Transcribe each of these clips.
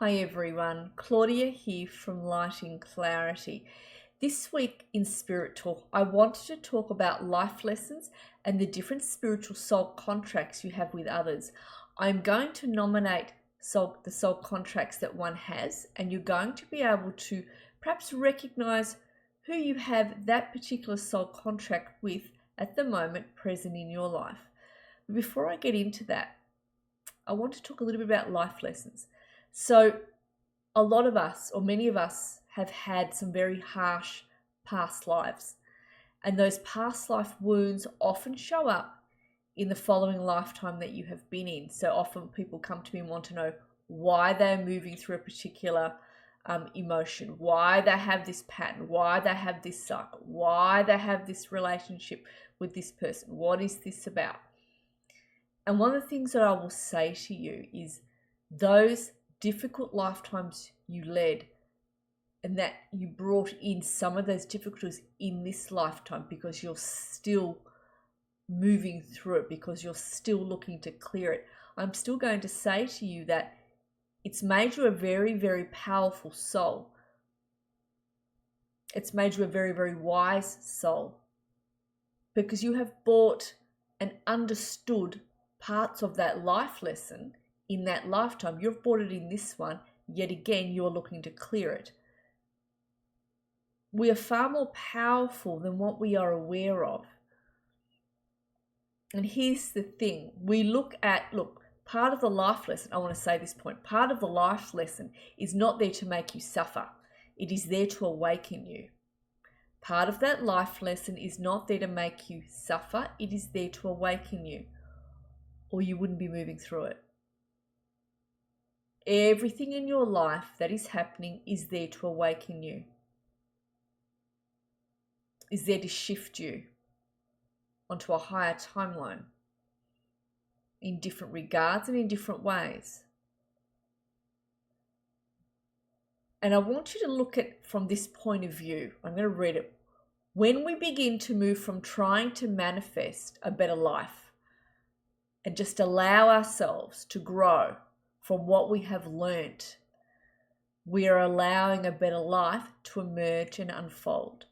Hi everyone, Claudia here from Lighting Clarity. This week in Spirit Talk, I wanted to talk about life lessons and the different spiritual soul contracts you have with others. I'm going to nominate the soul contracts that one has, and you're going to be able to perhaps recognize who you have that particular soul contract with at the moment present in your life. But before I get into that, I want to talk a little bit about life lessons. So a lot of us, or many of us, have had some very harsh past lives. And those past life wounds often show up in the following lifetime that you have been in. So often people come to me and want to know why they're moving through a particular emotion, why they have this pattern, why they have this cycle, why they have this relationship with this person. What is this about? And one of the things that I will say to you is those difficult lifetimes you led and that you brought in some of those difficulties in this lifetime because you're still moving through it, because you're still looking to clear it. I'm still going to say to you that it's made you a very, very powerful soul. It's made you a very, very wise soul because you have bought and understood parts of that life lesson in that lifetime. You've brought it in this one, yet again you're looking to clear it. We are far more powerful than what we are aware of. And here's the thing, part of the life lesson, I want to say this point, part of the life lesson is not there to make you suffer. It is there to awaken you. Part of that life lesson is not there to make you suffer. It is there to awaken you, or you wouldn't be moving through it. Everything in your life that is happening is there to awaken you, is there to shift you onto a higher timeline in different regards and in different ways. And I want you to look at from this point of view. I'm going to read it. When we begin to move from trying to manifest a better life and just allow ourselves to grow from what we have learnt, we are allowing a better life to emerge and unfold.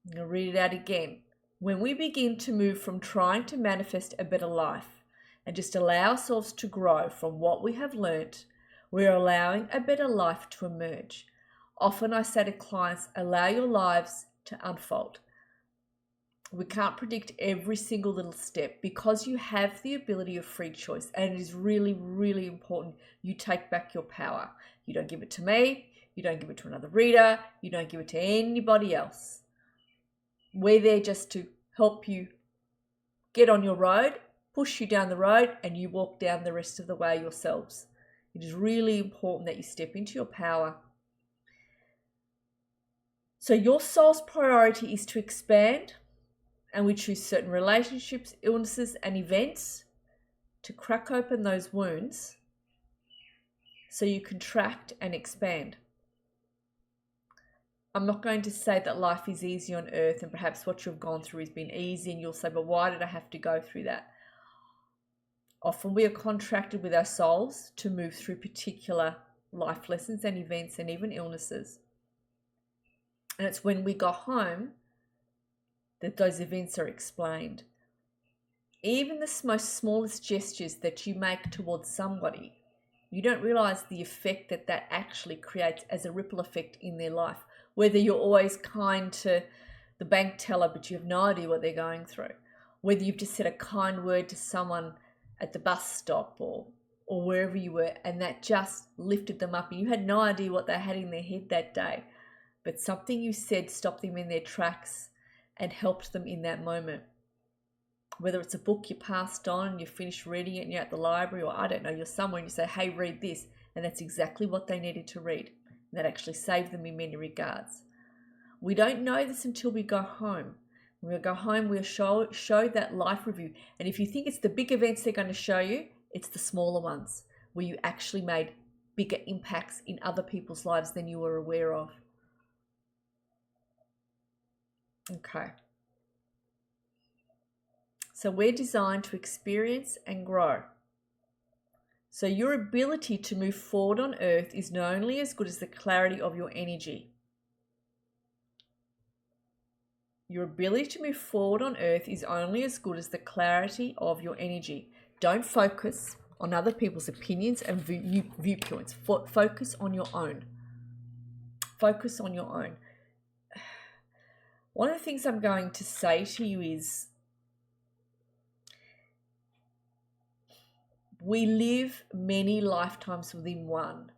I'm going to read it out again. When we begin to move from trying to manifest a better life and just allow ourselves to grow from what we have learnt, we are allowing a better life to emerge. Often I say to clients, allow your lives to unfold. We can't predict every single little step because you have the ability of free choice, and it is really, really important you take back your power. You don't give it to me, you don't give it to another reader, you don't give it to anybody else. We're there just to help you get on your road, push you down the road, and you walk down the rest of the way yourselves. It is really important that you step into your power. So your soul's priority is to expand, and we choose certain relationships, illnesses, and events to crack open those wounds so you contract and expand. I'm not going to say that life is easy on earth and perhaps what you've gone through has been easy, and you'll say, but why did I have to go through that? Often we are contracted with our souls to move through particular life lessons and events and even illnesses. And it's when we go home that those events are explained. Even the most smallest gestures that you make towards somebody, you don't realize the effect that that actually creates as a ripple effect in their life. Whether you're always kind to the bank teller, but you have no idea what they're going through. Whether you've just said a kind word to someone at the bus stop or wherever you were, and that just lifted them up and you had no idea what they had in their head that day. But something you said stopped them in their tracks and helped them in that moment. Whether it's a book you passed on and you finished reading it and you're at the library, or I don't know, you're somewhere and you say, hey, read this. And that's exactly what they needed to read. And that actually saved them in many regards. We don't know this until we go home. When we go home, we'll show that life review. And if you think it's the big events they're going to show you, it's the smaller ones where you actually made bigger impacts in other people's lives than you were aware of. Okay. So we're designed to experience and grow. So your ability to move forward on earth is not only as good as the clarity of your energy. Your ability to move forward on earth is only as good as the clarity of your energy. Don't focus on other people's opinions and viewpoints. Focus on your own. Focus on your own. One of the things I'm going to say to you is, we live many lifetimes within one.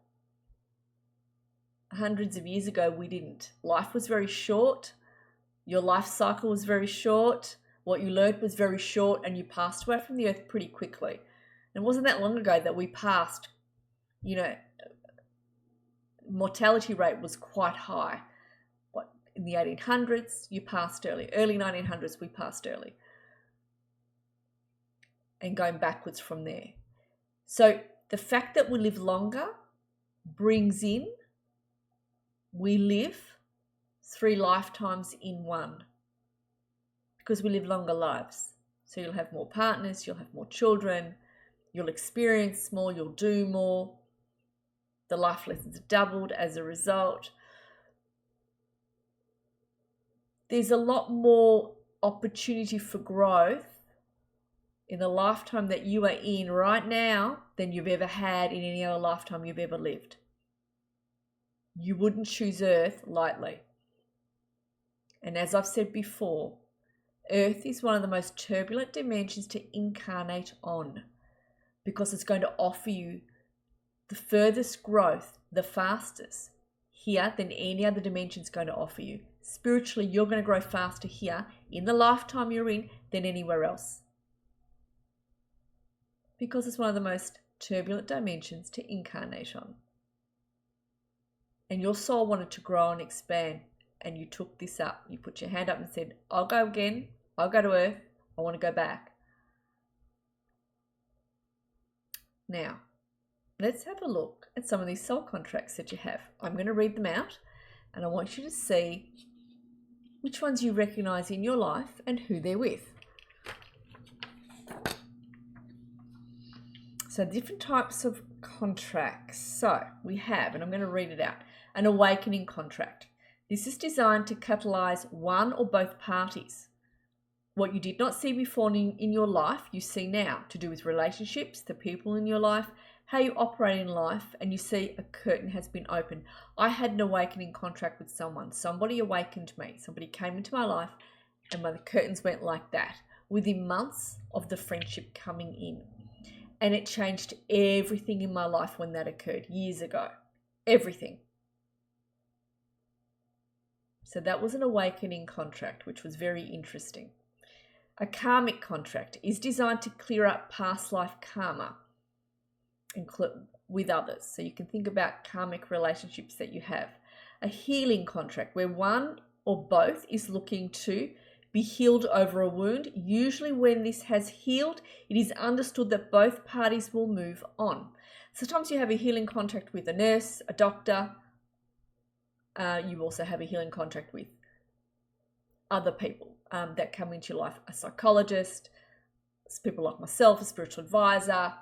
Hundreds of years ago, we didn't. Life was very short. Your life cycle was very short. What you learned was very short, and you passed away from the earth pretty quickly. And it wasn't that long ago that we passed, mortality rate was quite high. In the 1800s, you passed early. Early 1900s, we passed early. And going backwards from there. So the fact that we live longer brings in, we live 3 lifetimes in one. Because we live longer lives. So you'll have more partners, you'll have more children, you'll experience more, you'll do more. The life lessons are doubled as a result. There's a lot more opportunity for growth in the lifetime that you are in right now than you've ever had in any other lifetime you've ever lived. You wouldn't choose Earth lightly. And as I've said before, Earth is one of the most turbulent dimensions to incarnate on, because it's going to offer you the furthest growth, the fastest here than any other dimension is going to offer you. Spiritually, you're going to grow faster here in the lifetime you're in than anywhere else, because it's one of the most turbulent dimensions to incarnate on. And your soul wanted to grow and expand, and you took this up. You put your hand up and said, I'll go again. I'll go to Earth. I want to go back. Now, let's have a look at some of these soul contracts that you have. I'm going to read them out, and I want you to see which ones you recognize in your life and who they're with. So different types of contracts. So we have, and I'm going to read it out, an awakening contract. This is designed to catalyze one or both parties. What you did not see before in your life, you see now, to do with relationships, the people in your life, how you operate in life, and you see a curtain has been opened. I had an awakening contract with someone. Somebody awakened me. Somebody came into my life, and the curtains went like that within months of the friendship coming in. And it changed everything in my life when that occurred years ago. Everything. So that was an awakening contract, which was very interesting. A karmic contract is designed to clear up past life karma with others. So you can think about karmic relationships that you have. A healing contract, where one or both is looking to be healed over a wound. Usually when this has healed, it is understood that both parties will move on. Sometimes you have a healing contract with a nurse, a doctor. You also have a healing contract with other people that come into your life, a psychologist, people like myself, a spiritual advisor.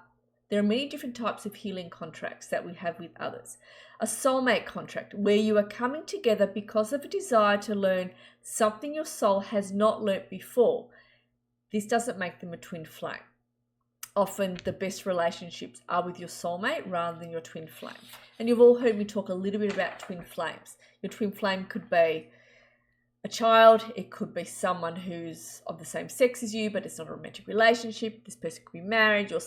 There are many different types of healing contracts that we have with others. A soulmate contract, where you are coming together because of a desire to learn something your soul has not learnt before. This doesn't make them a twin flame. Often the best relationships are with your soulmate rather than your twin flame. And you've all heard me talk a little bit about twin flames. Your twin flame could be a child, it could be someone who's of the same sex as you, but it's not a romantic relationship. This person could be married. Your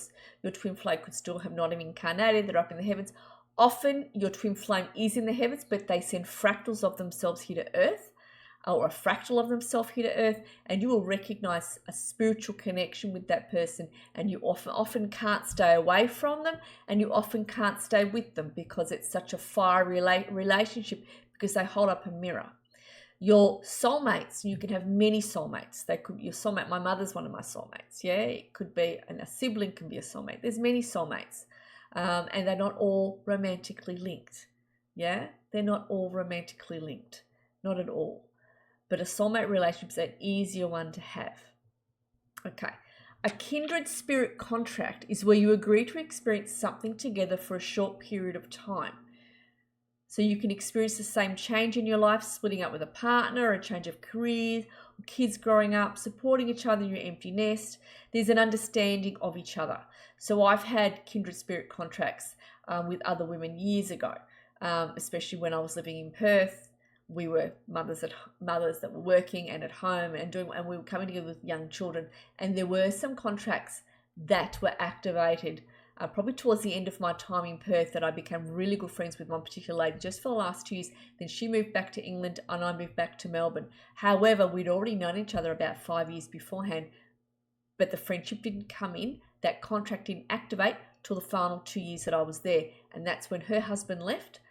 twin flame could still have not even incarnated. They're up in the heavens. Often your twin flame is in the heavens, but they send fractals of themselves here to earth, or a fractal of themselves here to earth, and you will recognize a spiritual connection with that person, and you often can't stay away from them, and you often can't stay with them because it's such a fiery relationship, because they hold up a mirror. Your soulmates, you can have many soulmates. They could be your soulmate. My mother's one of my soulmates. Yeah, it could be, and a sibling can be a soulmate. There's many soulmates, and they're not all romantically linked. Yeah, they're not all romantically linked, not at all. But a soulmate relationship is an easier one to have. Okay, A kindred spirit contract is where you agree to experience something together for a short period of time. So you can experience the same change in your life, splitting up with a partner, a change of career, kids growing up, supporting each other in your empty nest. There's an understanding of each other. So I've had kindred spirit contracts with other women years ago, especially when I was living in Perth. We were mothers that were working and at home and we were coming together with young children, and there were some contracts that were activated probably towards the end of my time in Perth, that I became really good friends with one particular lady just for the last 2 years. Then she moved back to England and I moved back to Melbourne. However, we'd already known each other about 5 years beforehand, but the friendship didn't come in. That contract didn't activate till the final 2 years that I was there. And that's when her husband left.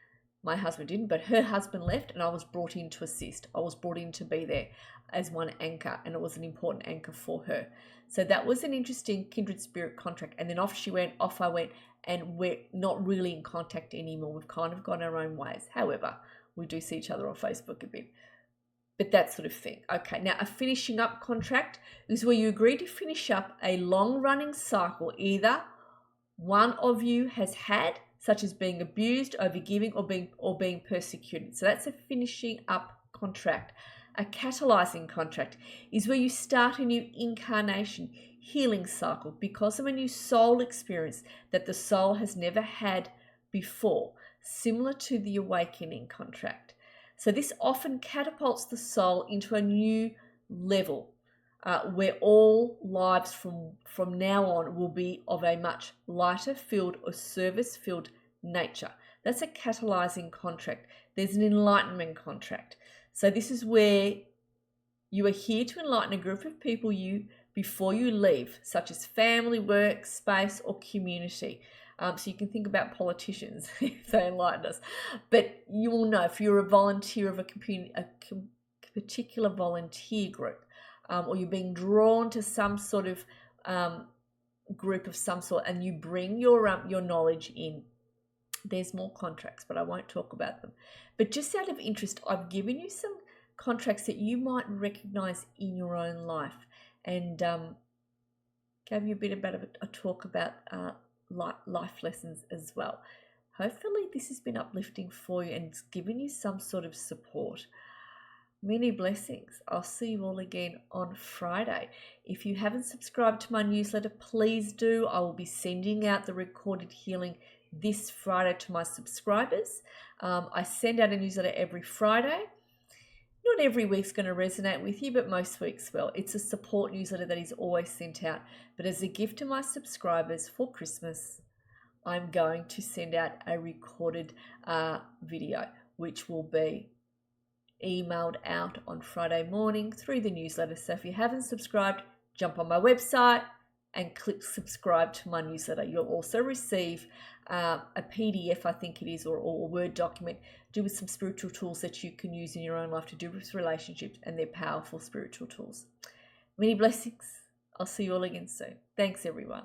My husband didn't, but her husband left, and I was brought in to assist. I was brought in to be there as one anchor, and it was an important anchor for her. So that was an interesting kindred spirit contract. And then off I went, and we're not really in contact anymore. We've kind of gone our own ways. However, we do see each other on Facebook a bit. But that sort of thing. Okay, now a finishing up contract is where you agree to finish up a long-running cycle either one of you has had, such as being abused, overgiving, or being persecuted. So that's a finishing up contract. A catalyzing contract is where you start a new incarnation, healing cycle because of a new soul experience that the soul has never had before, similar to the awakening contract. So this often catapults the soul into a new level where all lives from now on will be of a much lighter field or service-filled nature. That's a catalyzing contract. There's an enlightenment contract. So this is where you are here to enlighten a group of people before you leave, such as family, work, space, or community. So you can think about politicians if they enlighten us. But you will know if you're a volunteer of a particular volunteer group, or you're being drawn to some sort of group of some sort, and you bring your knowledge in. There's more contracts, but I won't talk about them. But just out of interest, I've given you some contracts that you might recognize in your own life, and gave you a bit about a talk about life lessons as well. Hopefully this has been uplifting for you and it's given you some sort of support. Many blessings. I'll see you all again on Friday. If you haven't subscribed to my newsletter, please do. I will be sending out the recorded healing this Friday to my subscribers. I send out a newsletter every Friday. Not every week's going to resonate with you, but most weeks will. It's a support newsletter that is always sent out. But as a gift to my subscribers for Christmas, I'm going to send out a recorded video, which will be emailed out on Friday morning through the newsletter. So if you haven't subscribed, jump on my website and click subscribe to my newsletter. You'll also receive a PDF, I think it is, or a Word document, do with some spiritual tools that you can use in your own life to do with relationships, and they're powerful spiritual tools. Many blessings. I'll see you all again soon. Thanks, everyone.